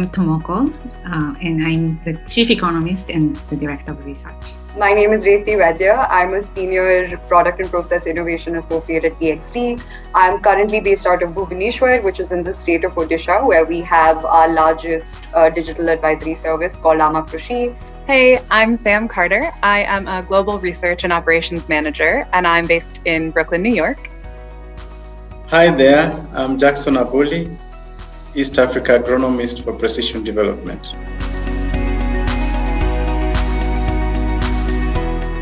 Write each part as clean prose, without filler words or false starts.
I'm Tomoko, and I'm the Chief Economist and the Director of Research. My name is Revati Vaidya. I'm a Senior Product and Process Innovation Associate at EXT. I'm currently based out of Bhubaneswar, which is in the state of Odisha, where we have our largest digital advisory service called Amakrushi. Hey, I'm Sam Carter. I am a Global Research and Operations Manager, and I'm based in Brooklyn, New York. Hi there, I'm Jackson Abuli, East Africa Agronomist for Precision Development.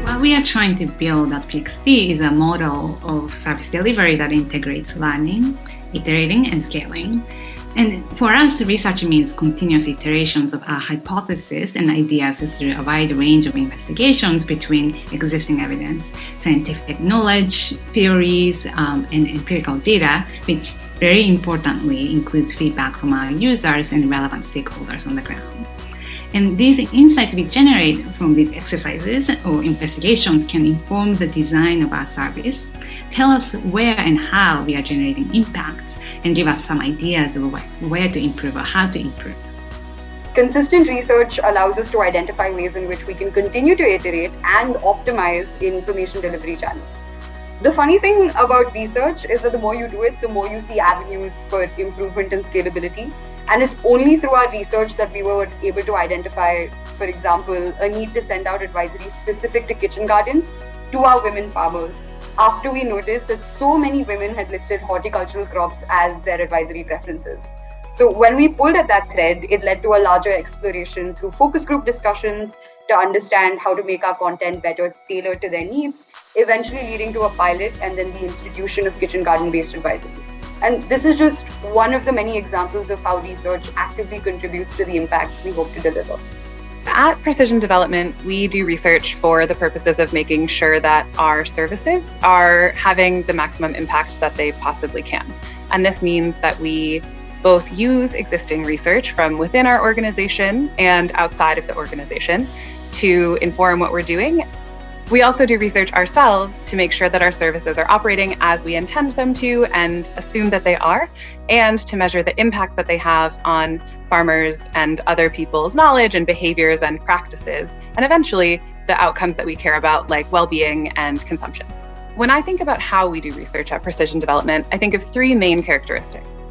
What we are trying to build at PXD is a model of service delivery that integrates learning, iterating, and scaling. And for us, research means continuous iterations of our hypotheses and ideas through a wide range of investigations between existing evidence, scientific knowledge, theories, and empirical data, which very importantly includes feedback from our users and relevant stakeholders on the ground. And these insights we generate from these exercises or investigations can inform the design of our service, tell us where and how we are generating impact, and give us some ideas of where to improve or how to improve. Consistent research allows us to identify ways in which we can continue to iterate and optimize information delivery channels. The funny thing about research is that the more you do it, the more you see avenues for improvement and scalability. And it's only through our research that we were able to identify, for example, a need to send out advisories specific to kitchen gardens to our women farmers, after we noticed that so many women had listed horticultural crops as their advisory preferences. So when we pulled at that thread, it led to a larger exploration through focus group discussions to understand how to make our content better tailored to their needs, eventually leading to a pilot and then the institution of kitchen garden-based advisory. And this is just one of the many examples of how research actively contributes to the impact we hope to deliver. At Precision Development, we do research for the purposes of making sure that our services are having the maximum impact that they possibly can. And this means that we both use existing research from within our organization and outside of the organization to inform what we're doing. We also do research ourselves to make sure that our services are operating as we intend them to and assume that they are, and to measure the impacts that they have on farmers and other people's knowledge and behaviors and practices, and eventually the outcomes that we care about, like well-being and consumption. When I think about how we do research at Precision Development, I think of three main characteristics.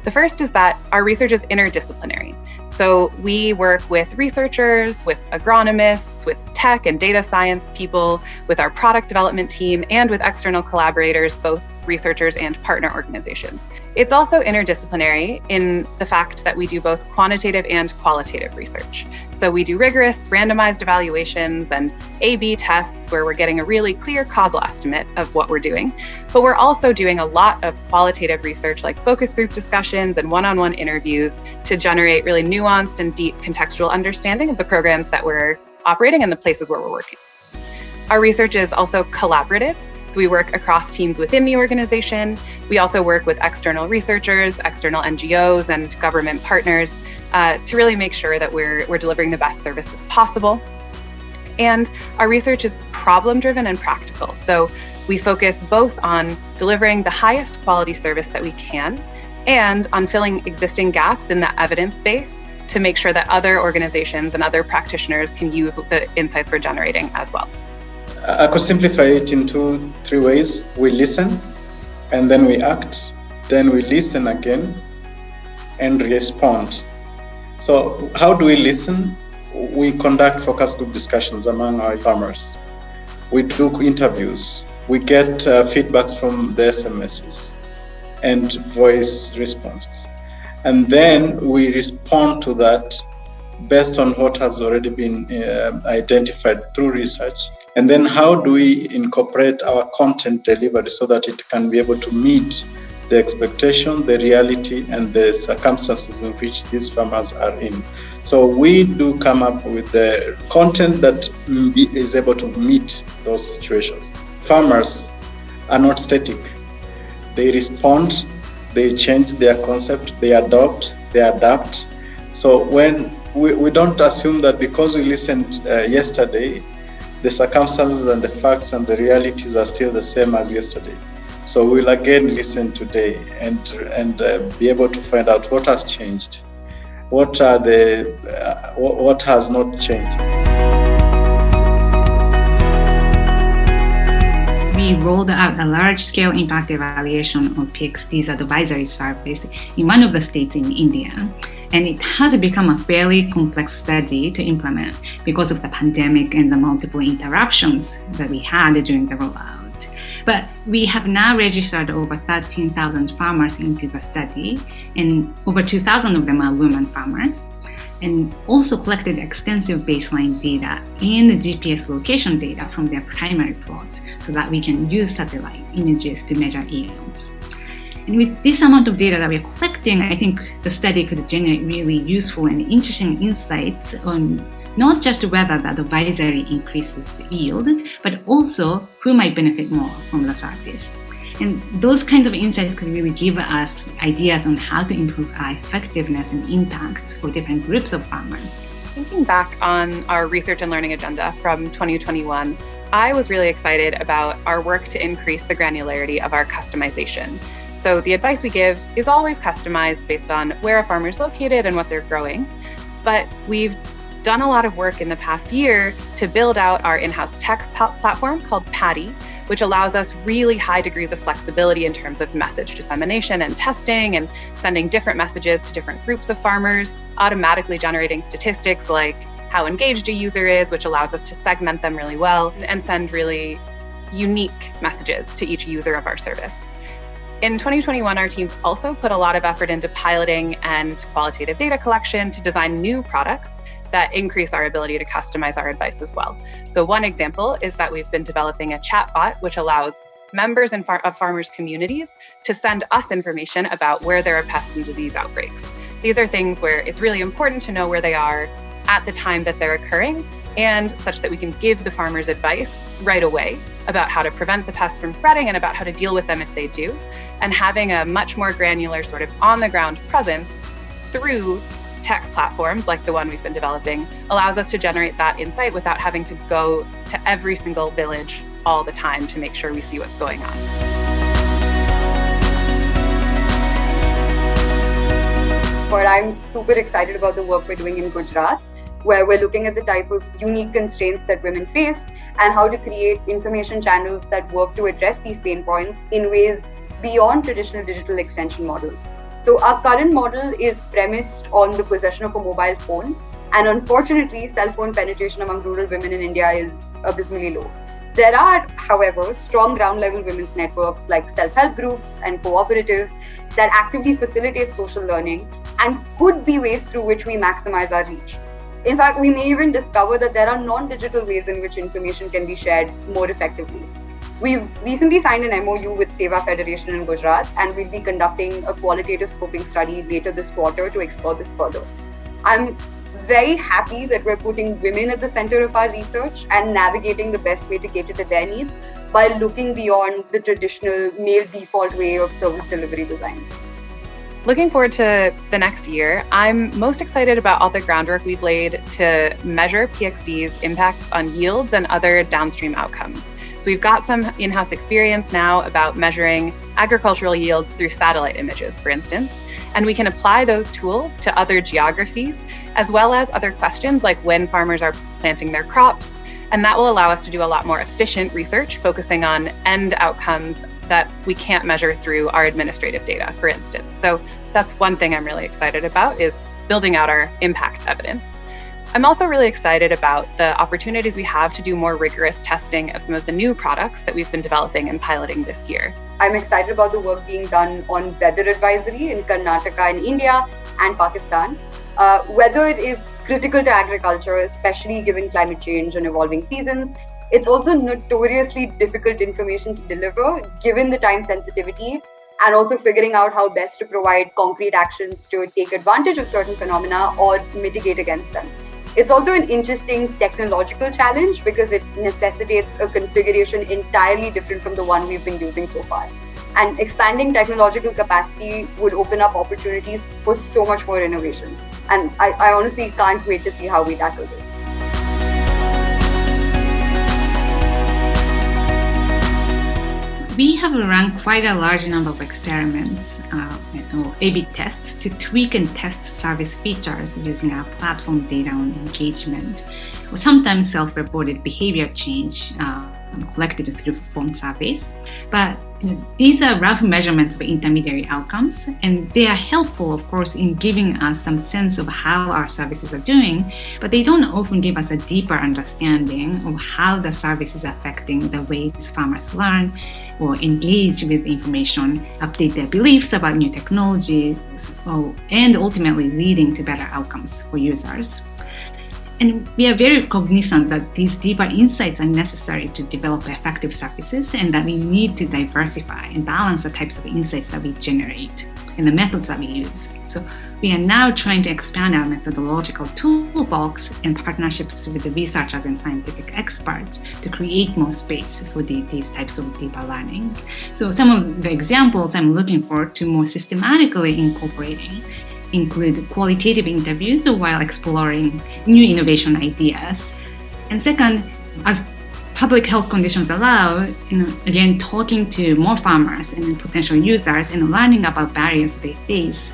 The first is that our research is interdisciplinary. So we work with researchers, with agronomists, with tech and data science people, with our product development team, and with external collaborators, both researchers and partner organizations. It's also interdisciplinary in the fact that we do both quantitative and qualitative research. So we do rigorous randomized evaluations and A/B tests where we're getting a really clear causal estimate of what we're doing. But we're also doing a lot of qualitative research like focus group discussions and one-on-one interviews to generate really nuanced and deep contextual understanding of the programs that we're operating and the places where we're working. Our research is also collaborative. So we work across teams within the organization. We also work with external researchers, external NGOs, and government partners to really make sure that we're delivering the best services possible. And our research is problem-driven and practical. So we focus both on delivering the highest quality service that we can and on filling existing gaps in the evidence base to make sure that other organizations and other practitioners can use the insights we're generating as well. I could simplify it into three ways. We listen, and then we act, then we listen again, and respond. So how do we listen? We conduct focus group discussions among our farmers. We do interviews. We get feedbacks from the SMSs and voice responses. And then we respond to that based on what has already been identified through research. And then how do we incorporate our content delivery so that it can be able to meet the expectation, the reality, and the circumstances in which these farmers are in. So we do come up with the content that is able to meet those situations. Farmers are not static. They respond, they change their concept, they adopt, they adapt. So when we don't assume that because we listened yesterday, the circumstances and the facts and the realities are still the same as yesterday. So we'll again listen today and be able to find out what has changed, what has not changed? We rolled out a large-scale impact evaluation of PXD's advisory service in one of the states in India, and it has become a fairly complex study to implement because of the pandemic and the multiple interruptions that we had during the rollout. But we have now registered over 13,000 farmers into the study, and over 2,000 of them are women farmers, and also collected extensive baseline data and GPS location data from their primary plots so that we can use satellite images to measure yields. And with this amount of data that we're collecting, I think the study could generate really useful and interesting insights on not just whether the advisory increases yield, but also who might benefit more from the service. And those kinds of insights could really give us ideas on how to improve our effectiveness and impact for different groups of farmers. Thinking back on our research and learning agenda from 2021, I was really excited about our work to increase the granularity of our customization. So the advice we give is always customized based on where a farmer is located and what they're growing. But we've done a lot of work in the past year to build out our in-house tech platform called Paddy, which allows us really high degrees of flexibility in terms of message dissemination and testing and sending different messages to different groups of farmers, automatically generating statistics like how engaged a user is, which allows us to segment them really well and send really unique messages to each user of our service. In 2021, our teams also put a lot of effort into piloting and qualitative data collection to design new products that increase our ability to customize our advice as well. So one example is that we've been developing a chatbot, which allows members of farmers' communities to send us information about where there are pest and disease outbreaks. These are things where it's really important to know where they are at the time that they're occurring, and such that we can give the farmers advice right away about how to prevent the pests from spreading and about how to deal with them if they do. And having a much more granular sort of on-the-ground presence through tech platforms like the one we've been developing allows us to generate that insight without having to go to every single village all the time to make sure we see what's going on. But I'm super excited about the work we're doing in Gujarat, where we're looking at the type of unique constraints that women face and how to create information channels that work to address these pain points in ways beyond traditional digital extension models. So our current model is premised on the possession of a mobile phone, and unfortunately, cell phone penetration among rural women in India is abysmally low. There are, however, strong ground-level women's networks like self-help groups and cooperatives that actively facilitate social learning and could be ways through which we maximize our reach. In fact, we may even discover that there are non-digital ways in which information can be shared more effectively. We've recently signed an MOU with Seva Federation in Gujarat, and we'll be conducting a qualitative scoping study later this quarter to explore this further. I'm very happy that we're putting women at the center of our research and navigating the best way to cater to their needs by looking beyond the traditional male default way of service delivery design. Looking forward to the next year, I'm most excited about all the groundwork we've laid to measure PXD's impacts on yields and other downstream outcomes. So we've got some in-house experience now about measuring agricultural yields through satellite images, for instance, and we can apply those tools to other geographies, as well as other questions like when farmers are planting their crops, and that will allow us to do a lot more efficient research focusing on end outcomes that we can't measure through our administrative data, for instance. So that's one thing I'm really excited about, is building out our impact evidence. I'm also really excited about the opportunities we have to do more rigorous testing of some of the new products that we've been developing and piloting this year. I'm excited about the work being done on weather advisory in Karnataka in India and Pakistan. Weather is critical to agriculture, especially given climate change and evolving seasons. It's also notoriously difficult information to deliver, given the time sensitivity, and also figuring out how best to provide concrete actions to take advantage of certain phenomena or mitigate against them. It's also an interesting technological challenge because it necessitates a configuration entirely different from the one we've been using so far. And expanding technological capacity would open up opportunities for so much more innovation. And I honestly can't wait to see how we tackle this. We have run quite a large number of experiments, A/B tests, to tweak and test service features using our platform data on engagement, or sometimes self-reported behavior change collected through phone surveys. But these are rough measurements of intermediary outcomes, and they are helpful, of course, in giving us some sense of how our services are doing, but they don't often give us a deeper understanding of how the service is affecting the ways farmers learn or engage with information, update their beliefs about new technologies, and ultimately leading to better outcomes for users. And we are very cognizant that these deeper insights are necessary to develop effective services, and that we need to diversify and balance the types of insights that we generate and the methods that we use. So we are now trying to expand our methodological toolbox and partnerships with the researchers and scientific experts to create more space for these types of deeper learning. So some of the examples I'm looking for to more systematically incorporating include qualitative interviews while exploring new innovation ideas. And second, as public health conditions allow, again, talking to more farmers and potential users and learning about barriers they face.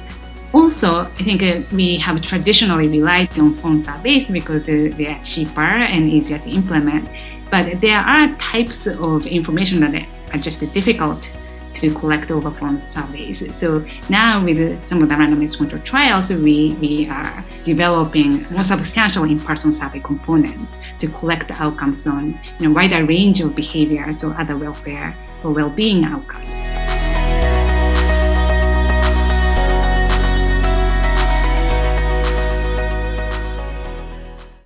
Also, I think we have traditionally relied on phone surveys because they are cheaper and easier to implement. But there are types of information that are just difficult to collect over phone surveys. So now with some of the randomized control trials, we are developing more substantial in-person survey components to collect the outcomes on a wider range of behaviors or other welfare or well-being outcomes.